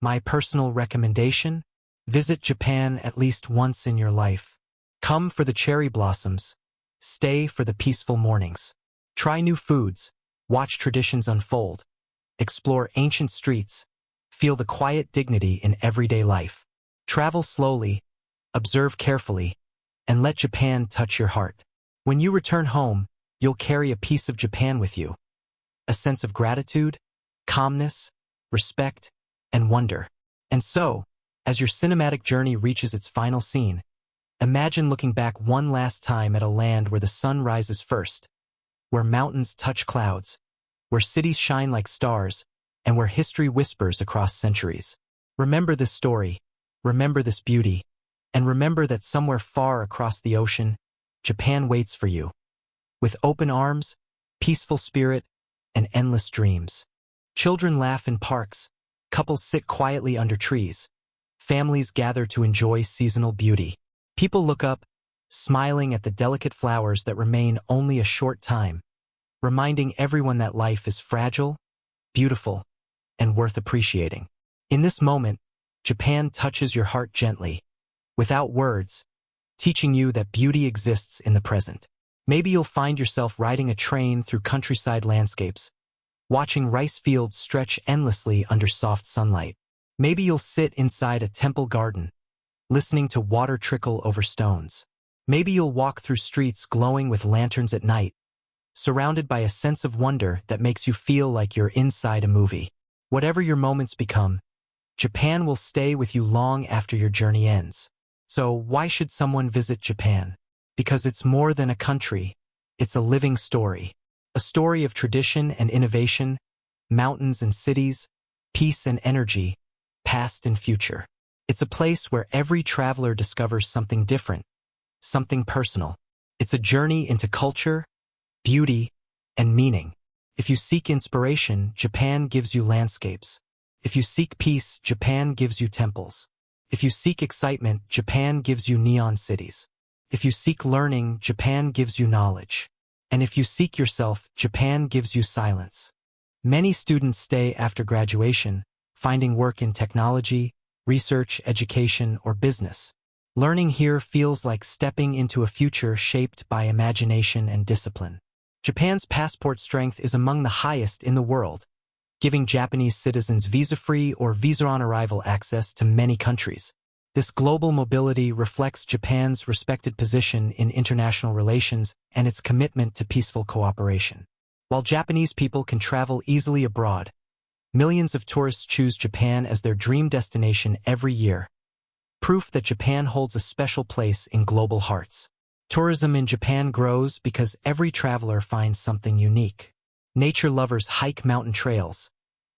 My personal recommendation? Visit Japan at least once in your life. Come for the cherry blossoms. Stay for the peaceful mornings. Try new foods. Watch traditions unfold. Explore ancient streets. Feel the quiet dignity in everyday life. Travel slowly, observe carefully, and let Japan touch your heart. When you return home, you'll carry a piece of Japan with you. A sense of gratitude, calmness, respect, and wonder. And so, as your cinematic journey reaches its final scene, imagine looking back one last time at a land where the sun rises first, where mountains touch clouds, where cities shine like stars, and where history whispers across centuries. Remember this story, remember this beauty, and remember that somewhere far across the ocean, Japan waits for you. With open arms, peaceful spirit, and endless dreams. Children laugh in parks, couples sit quietly under trees, families gather to enjoy seasonal beauty. People look up, smiling at the delicate flowers that remain only a short time, reminding everyone that life is fragile, beautiful, and worth appreciating. In this moment, Japan touches your heart gently, without words, teaching you that beauty exists in the present. Maybe you'll find yourself riding a train through countryside landscapes, watching rice fields stretch endlessly under soft sunlight. Maybe you'll sit inside a temple garden, listening to water trickle over stones. Maybe you'll walk through streets glowing with lanterns at night, surrounded by a sense of wonder that makes you feel like you're inside a movie. Whatever your moments become, Japan will stay with you long after your journey ends. So why should someone visit Japan? Because it's more than a country, it's a living story. A story of tradition and innovation, mountains and cities, peace and energy, past and future. It's a place where every traveler discovers something different, something personal. It's a journey into culture, beauty, and meaning. If you seek inspiration, Japan gives you landscapes. If you seek peace, Japan gives you temples. If you seek excitement, Japan gives you neon cities. If you seek learning, Japan gives you knowledge. And if you seek yourself, Japan gives you silence. Many students stay after graduation, finding work in technology, research, education, or business. Learning here feels like stepping into a future shaped by imagination and discipline. Japan's passport strength is among the highest in the world, giving Japanese citizens visa-free or visa-on-arrival access to many countries. This global mobility reflects Japan's respected position in international relations and its commitment to peaceful cooperation. While Japanese people can travel easily abroad, millions of tourists choose Japan as their dream destination every year, proof that Japan holds a special place in global hearts. Tourism in Japan grows because every traveler finds something unique. Nature lovers hike mountain trails,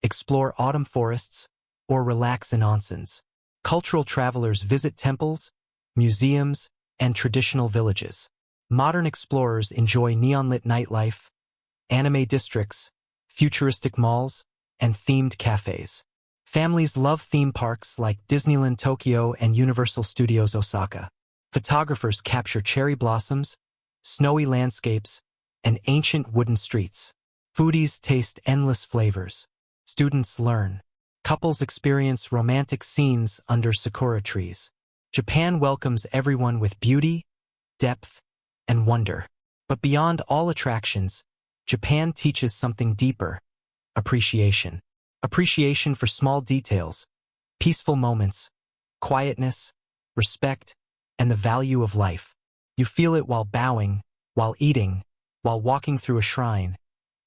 explore autumn forests, or relax in onsens. Cultural travelers visit temples, museums, and traditional villages. Modern explorers enjoy neon-lit nightlife, anime districts, futuristic malls, and themed cafes. Families love theme parks like Disneyland Tokyo and Universal Studios Osaka. Photographers capture cherry blossoms, snowy landscapes, and ancient wooden streets. Foodies taste endless flavors. Students learn. Couples experience romantic scenes under sakura trees. Japan welcomes everyone with beauty, depth, and wonder. But beyond all attractions, Japan teaches something deeper: appreciation. Appreciation for small details, peaceful moments, quietness, respect, and the value of life. You feel it while bowing, while eating, while walking through a shrine,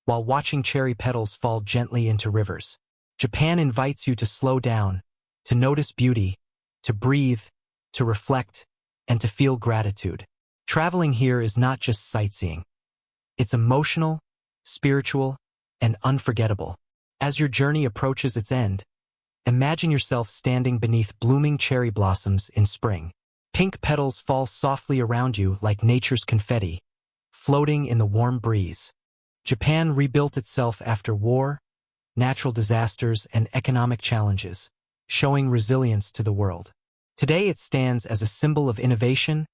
while watching cherry petals fall gently into rivers. Japan invites you to slow down, to notice beauty, to breathe, to reflect, and to feel gratitude. Traveling here is not just sightseeing. It's emotional, spiritual, and unforgettable. As your journey approaches its end, imagine yourself standing beneath blooming cherry blossoms in spring. Pink petals fall softly around you like nature's confetti, floating in the warm breeze. Japan rebuilt itself after war, natural disasters, and economic challenges, showing resilience to the world. Today it stands as a symbol of innovation,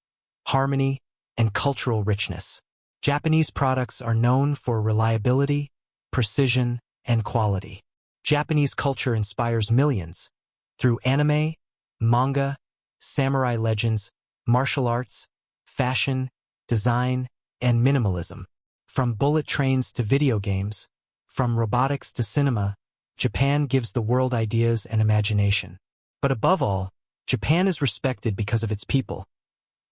harmony, and cultural richness. Japanese products are known for reliability, precision, and quality. Japanese culture inspires millions, Through anime, manga, samurai legends, martial arts, fashion, design, and minimalism. From bullet trains to video games, from robotics to cinema, Japan gives the world ideas and imagination. But above all, Japan is respected because of its people.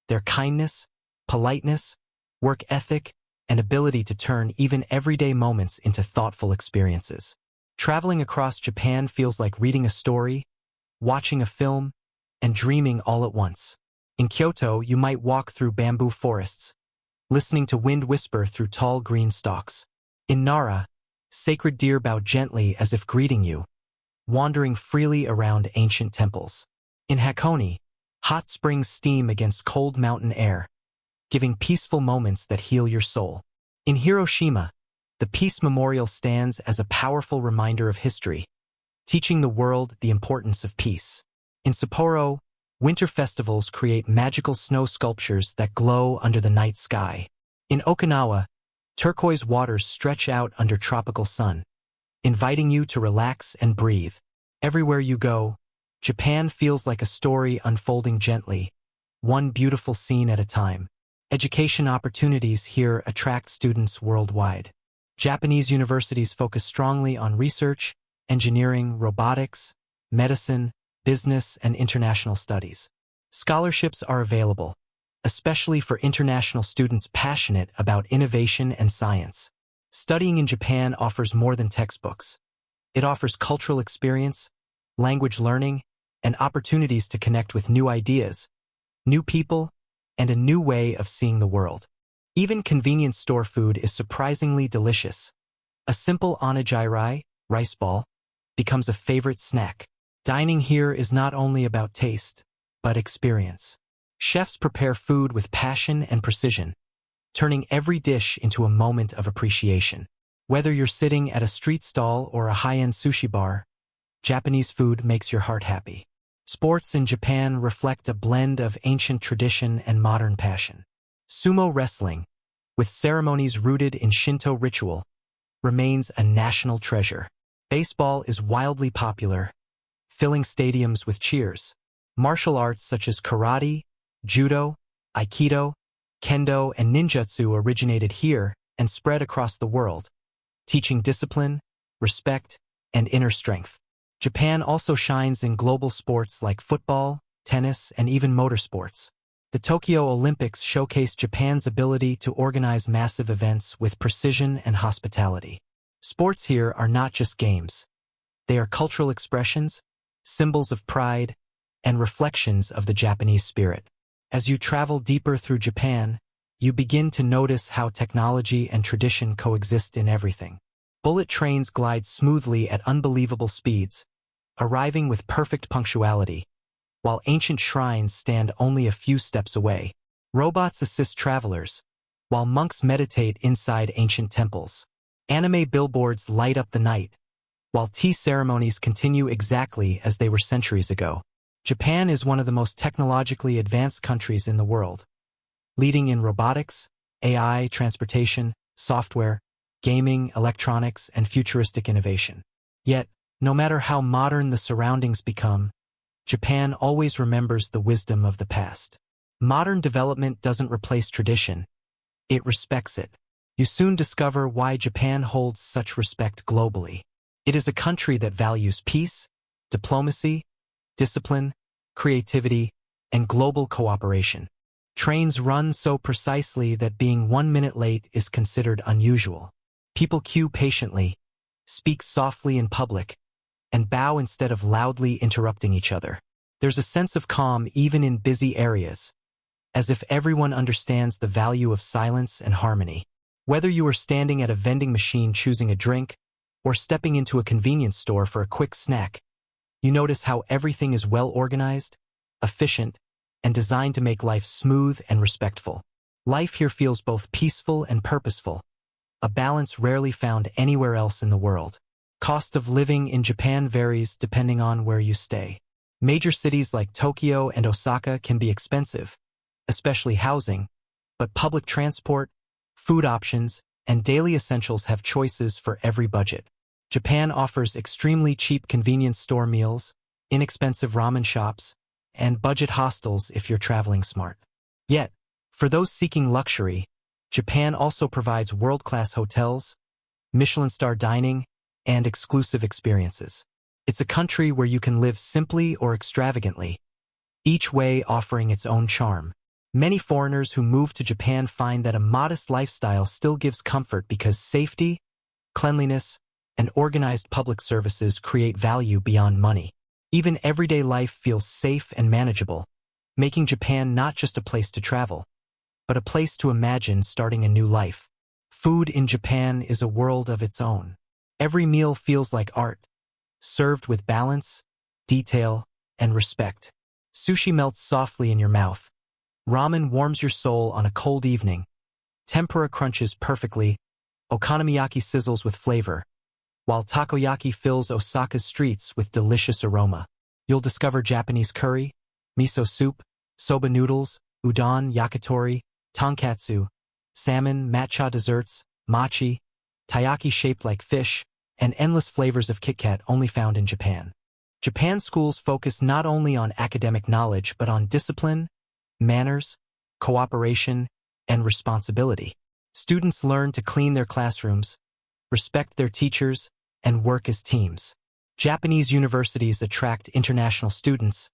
Their kindness, politeness, work ethic, and ability to turn even everyday moments into thoughtful experiences. Traveling across Japan feels like reading a story, watching a film, and dreaming all at once. In Kyoto, you might walk through bamboo forests, listening to wind whisper through tall green stalks. In Nara, sacred deer bow gently as if greeting you, wandering freely around ancient temples. In Hakone, hot springs steam against cold mountain air, giving peaceful moments that heal your soul. In Hiroshima, the Peace Memorial stands as a powerful reminder of history, teaching the world the importance of peace. In Sapporo, winter festivals create magical snow sculptures that glow under the night sky. In Okinawa, turquoise waters stretch out under tropical sun, inviting you to relax and breathe. Everywhere you go, Japan feels like a story unfolding gently, one beautiful scene at a time. Education opportunities here attract students worldwide. Japanese universities focus strongly on research, engineering, robotics, medicine, business, and international studies. Scholarships are available, especially for international students passionate about innovation and science. Studying in Japan offers more than textbooks. It offers cultural experience, language learning, and opportunities to connect with new ideas, new people, and a new way of seeing the world. Even convenience store food is surprisingly delicious. A simple onigiri, rice ball, becomes a favorite snack. Dining here is not only about taste, but experience. Chefs prepare food with passion and precision, turning every dish into a moment of appreciation. Whether you're sitting at a street stall or a high-end sushi bar, Japanese food makes your heart happy. Sports in Japan reflect a blend of ancient tradition and modern passion. Sumo wrestling, with ceremonies rooted in Shinto ritual, remains a national treasure. Baseball is wildly popular, filling stadiums with cheers. Martial arts such as karate, judo, aikido, kendo, and ninjutsu originated here and spread across the world, teaching discipline, respect, and inner strength. Japan also shines in global sports like football, tennis, and even motorsports. The Tokyo Olympics showcased Japan's ability to organize massive events with precision and hospitality. Sports here are not just games. They are cultural expressions, symbols of pride, and reflections of the Japanese spirit. As you travel deeper through Japan, you begin to notice how technology and tradition coexist in everything. Bullet trains glide smoothly at unbelievable speeds, arriving with perfect punctuality, while ancient shrines stand only a few steps away. Robots assist travelers, while monks meditate inside ancient temples. Anime billboards light up the night, while tea ceremonies continue exactly as they were centuries ago. Japan is one of the most technologically advanced countries in the world, leading in robotics, AI, transportation, software, gaming, electronics, and futuristic innovation. Yet, no matter how modern the surroundings become, Japan always remembers the wisdom of the past. Modern development doesn't replace tradition, it respects it. You soon discover why Japan holds such respect globally. It is a country that values peace, diplomacy, discipline, creativity, and global cooperation. Trains run so precisely that being 1 minute late is considered unusual. People queue patiently, speak softly in public, and bow instead of loudly interrupting each other. There's a sense of calm even in busy areas, as if everyone understands the value of silence and harmony. Whether you are standing at a vending machine choosing a drink, or stepping into a convenience store for a quick snack, you notice how everything is well organized, efficient, and designed to make life smooth and respectful. Life here feels both peaceful and purposeful, a balance rarely found anywhere else in the world. Cost of living in Japan varies depending on where you stay. Major cities like Tokyo and Osaka can be expensive, especially housing, but public transport, food options, and daily essentials have choices for every budget. Japan offers extremely cheap convenience store meals, inexpensive ramen shops, and budget hostels if you're traveling smart. Yet, for those seeking luxury, Japan also provides world-class hotels, Michelin-star dining, and exclusive experiences. It's a country where you can live simply or extravagantly, each way offering its own charm. Many foreigners who move to Japan find that a modest lifestyle still gives comfort because safety, cleanliness, and organized public services create value beyond money. Even everyday life feels safe and manageable, making Japan not just a place to travel, but a place to imagine starting a new life. Food in Japan is a world of its own. Every meal feels like art, served with balance, detail, and respect. Sushi melts softly in your mouth. Ramen warms your soul on a cold evening. Tempura crunches perfectly. Okonomiyaki sizzles with flavor, while takoyaki fills Osaka's streets with delicious aroma. You'll discover Japanese curry, miso soup, soba noodles, udon, yakitori, tonkatsu, salmon, matcha desserts, mochi, taiyaki shaped like fish, and endless flavors of Kit Kat only found in Japan. Japan's schools focus not only on academic knowledge but on discipline, manners, cooperation, and responsibility. Students learn to clean their classrooms, respect their teachers, and work as teams. Japanese universities attract international students,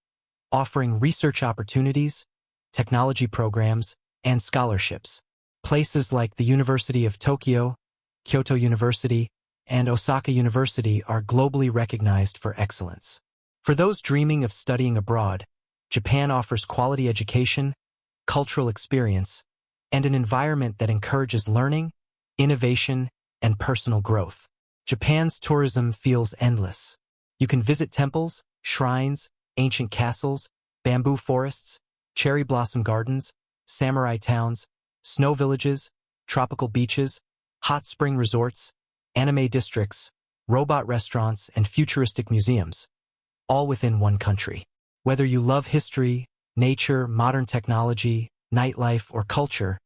offering research opportunities, technology programs, and scholarships. Places like the University of Tokyo, Kyoto University, and Osaka University are globally recognized for excellence. For those dreaming of studying abroad, Japan offers quality education, cultural experience, and an environment that encourages learning, innovation, and personal growth. Japan's tourism feels endless. You can visit temples, shrines, ancient castles, bamboo forests, cherry blossom gardens, samurai towns, snow villages, tropical beaches, hot spring resorts, anime districts, robot restaurants, and futuristic museums, all within one country. Whether you love history, nature, modern technology, nightlife, or culture,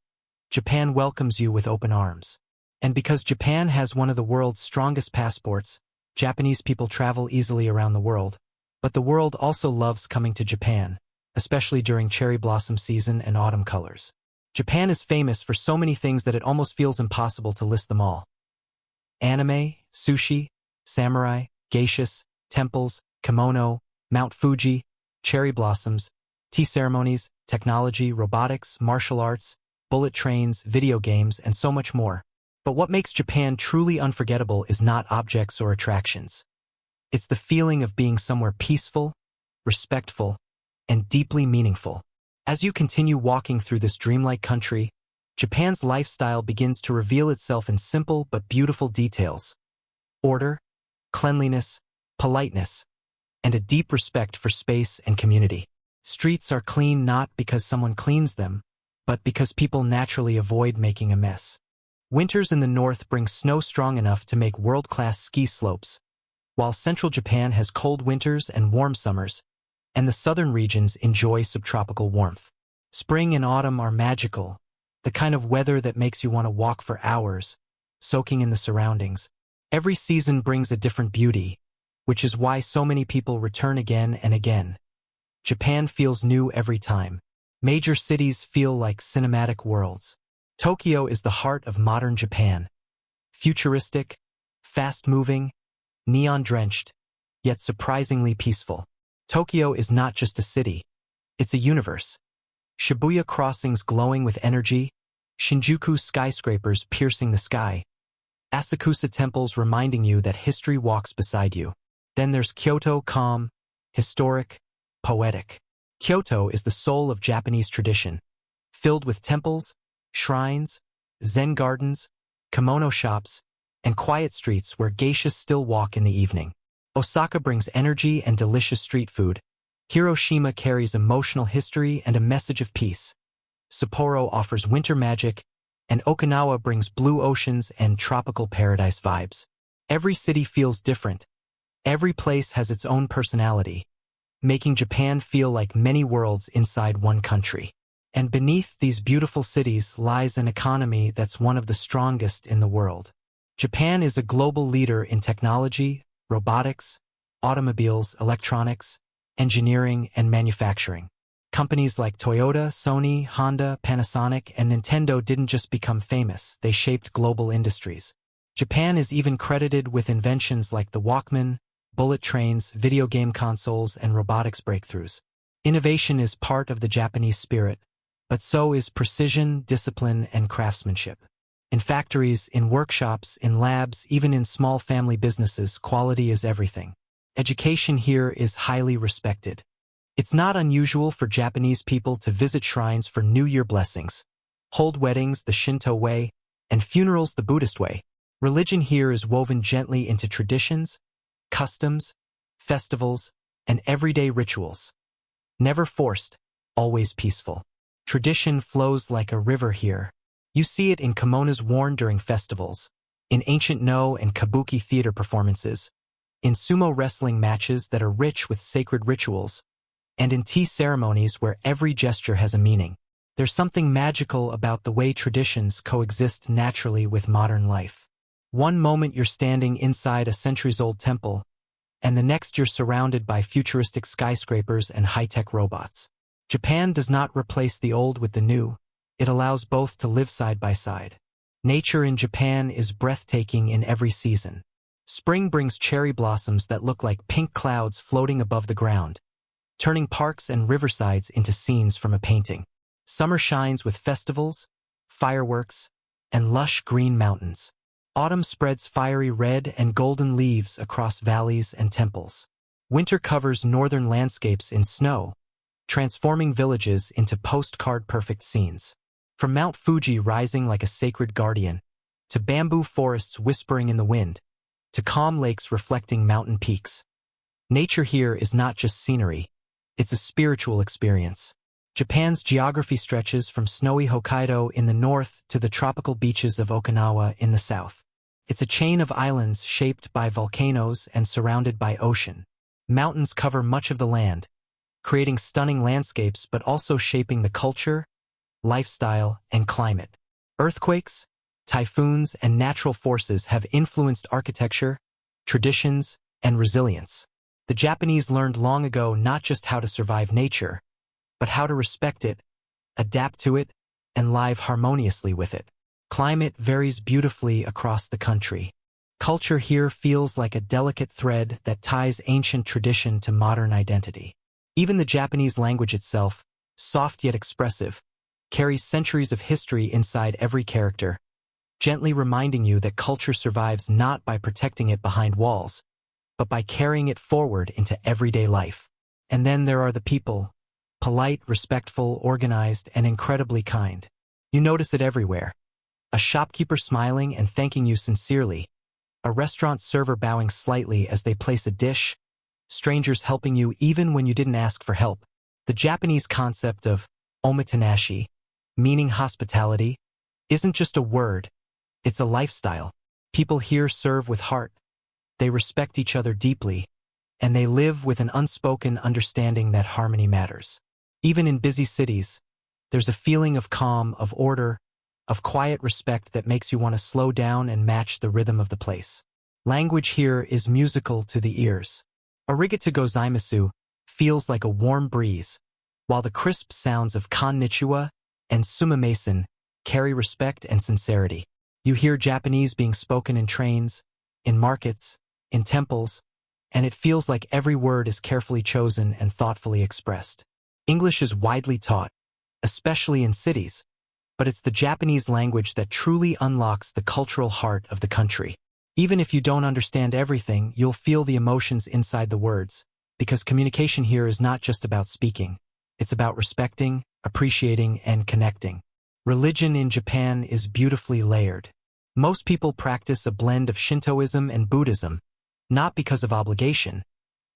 Japan welcomes you with open arms. And because Japan has one of the world's strongest passports, Japanese people travel easily around the world. But the world also loves coming to Japan, especially during cherry blossom season and autumn colors. Japan is famous for so many things that it almost feels impossible to list them all. Anime, sushi, samurai, geishas, temples, kimono, Mount Fuji, cherry blossoms, tea ceremonies, technology, robotics, martial arts, bullet trains, video games, and so much more. But what makes Japan truly unforgettable is not objects or attractions. It's the feeling of being somewhere peaceful, respectful, and deeply meaningful. As you continue walking through this dreamlike country, Japan's lifestyle begins to reveal itself in simple but beautiful details. Order, cleanliness, politeness, and a deep respect for space and community. Streets are clean not because someone cleans them, but because people naturally avoid making a mess. Winters in the north bring snow strong enough to make world-class ski slopes, while central Japan has cold winters and warm summers, and the southern regions enjoy subtropical warmth. Spring and autumn are magical, the kind of weather that makes you want to walk for hours, soaking in the surroundings. Every season brings a different beauty, which is why so many people return again and again. Japan feels new every time. Major cities feel like cinematic worlds. Tokyo is the heart of modern Japan. Futuristic, fast-moving, neon-drenched, yet surprisingly peaceful. Tokyo is not just a city, it's a universe. Shibuya crossings glowing with energy, Shinjuku skyscrapers piercing the sky, Asakusa temples reminding you that history walks beside you. Then there's Kyoto, calm, historic, poetic. Kyoto is the soul of Japanese tradition, filled with temples, shrines, zen gardens, kimono shops, and quiet streets where geishas still walk in the evening. Osaka brings energy and delicious street food. Hiroshima carries emotional history and a message of peace. Sapporo offers winter magic, and Okinawa brings blue oceans and tropical paradise vibes. Every city feels different. Every place has its own personality, making Japan feel like many worlds inside one country. And beneath these beautiful cities lies an economy that's one of the strongest in the world. Japan is a global leader in technology, robotics, automobiles, electronics, engineering, and manufacturing. Companies like Toyota, Sony, Honda, Panasonic, and Nintendo didn't just become famous, they shaped global industries. Japan is even credited with inventions like the Walkman, bullet trains, video game consoles, and robotics breakthroughs. Innovation is part of the Japanese spirit, but so is precision, discipline, and craftsmanship. In factories, in workshops, in labs, even in small family businesses, quality is everything. Education here is highly respected. It's not unusual for Japanese people to visit shrines for New Year blessings, hold weddings the Shinto way, and funerals the Buddhist way. Religion here is woven gently into traditions, customs, festivals, and everyday rituals. Never forced, always peaceful. Tradition flows like a river here. You see it in kimonos worn during festivals, in ancient no and kabuki theater performances, in sumo wrestling matches that are rich with sacred rituals, and in tea ceremonies where every gesture has a meaning. There's something magical about the way traditions coexist naturally with modern life. One moment you're standing inside a centuries-old temple, and the next you're surrounded by futuristic skyscrapers and high-tech robots. Japan does not replace the old with the new. It allows both to live side by side. Nature in Japan is breathtaking in every season. Spring brings cherry blossoms that look like pink clouds floating above the ground, turning parks and riversides into scenes from a painting. Summer shines with festivals, fireworks, and lush green mountains. Autumn spreads fiery red and golden leaves across valleys and temples. Winter covers northern landscapes in snow, transforming villages into postcard-perfect scenes. From Mount Fuji rising like a sacred guardian, to bamboo forests whispering in the wind, to calm lakes reflecting mountain peaks. Nature here is not just scenery, it's a spiritual experience. Japan's geography stretches from snowy Hokkaido in the north to the tropical beaches of Okinawa in the south. It's a chain of islands shaped by volcanoes and surrounded by ocean. Mountains cover much of the land, creating stunning landscapes but also shaping the culture, lifestyle, and climate. Earthquakes, typhoons, and natural forces have influenced architecture, traditions, and resilience. The Japanese learned long ago not just how to survive nature, but how to respect it, adapt to it, and live harmoniously with it. Climate varies beautifully across the country. Culture here feels like a delicate thread that ties ancient tradition to modern identity. Even the Japanese language itself, soft yet expressive, carries centuries of history inside every character, gently reminding you that culture survives not by protecting it behind walls, but by carrying it forward into everyday life. And then there are the people, polite, respectful, organized, and incredibly kind. You notice it everywhere. A shopkeeper smiling and thanking you sincerely, a restaurant server bowing slightly as they place a dish, strangers helping you even when you didn't ask for help. The Japanese concept of omotenashi, meaning hospitality, isn't just a word, it's a lifestyle. People here serve with heart, they respect each other deeply, and they live with an unspoken understanding that harmony matters. Even in busy cities, there's a feeling of calm, of order, of quiet respect that makes you want to slow down and match the rhythm of the place. Language here is musical to the ears. Arigato gozaimasu feels like a warm breeze, while the crisp sounds of konnichiwa and sumimasen carry respect and sincerity. You hear Japanese being spoken in trains, in markets, in temples, and it feels like every word is carefully chosen and thoughtfully expressed. English is widely taught, especially in cities, but it's the Japanese language that truly unlocks the cultural heart of the country. Even if you don't understand everything, you'll feel the emotions inside the words, because communication here is not just about speaking. It's about respecting, appreciating, and connecting. Religion in Japan is beautifully layered. Most people practice a blend of Shintoism and Buddhism, not because of obligation,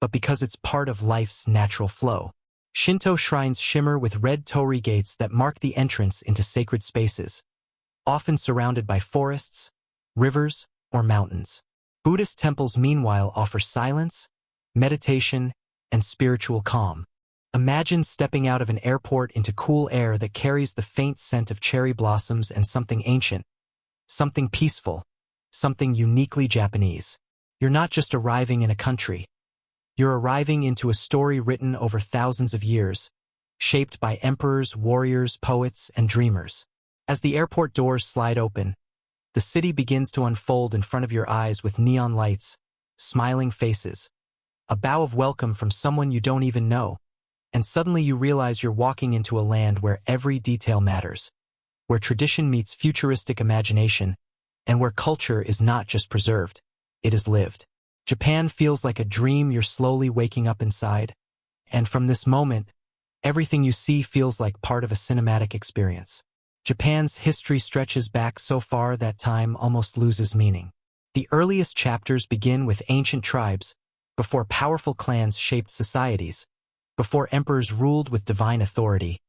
but because it's part of life's natural flow. Shinto shrines shimmer with red torii gates that mark the entrance into sacred spaces, often surrounded by forests, rivers, or mountains. Buddhist temples, meanwhile, offer silence, meditation, and spiritual calm. Imagine stepping out of an airport into cool air that carries the faint scent of cherry blossoms and something ancient, something peaceful, something uniquely Japanese. You're not just arriving in a country. You're arriving into a story written over thousands of years, shaped by emperors, warriors, poets, and dreamers. As the airport doors slide open, the city begins to unfold in front of your eyes with neon lights, smiling faces, a bow of welcome from someone you don't even know, and suddenly you realize you're walking into a land where every detail matters, where tradition meets futuristic imagination, and where culture is not just preserved, it is lived. Japan feels like a dream you're slowly waking up inside, and from this moment, everything you see feels like part of a cinematic experience. Japan's history stretches back so far that time almost loses meaning. The earliest chapters begin with ancient tribes, before powerful clans shaped societies, before emperors ruled with divine authority,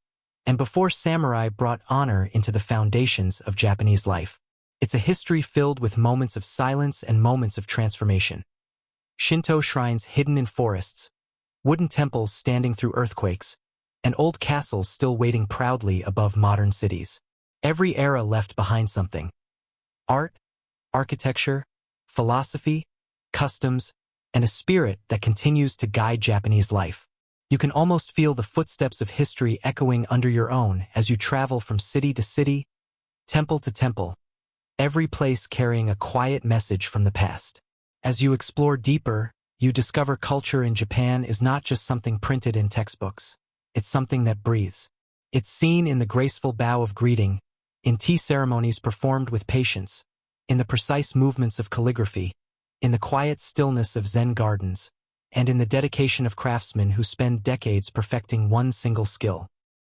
and before samurai brought honor into the foundations of Japanese life. It's a history filled with moments of silence and moments of transformation. Shinto shrines hidden in forests, wooden temples standing through earthquakes, and old castles still waiting proudly above modern cities. Every era left behind something. Art, architecture, philosophy, customs, and a spirit that continues to guide Japanese life. You can almost feel the footsteps of history echoing under your own as you travel from city to city, temple to temple, every place carrying a quiet message from the past. As you explore deeper, you discover culture in Japan is not just something printed in textbooks. It's something that breathes. It's seen in the graceful bow of greeting, in tea ceremonies performed with patience, in the precise movements of calligraphy, in the quiet stillness of Zen gardens, and in the dedication of craftsmen who spend decades perfecting one single skill.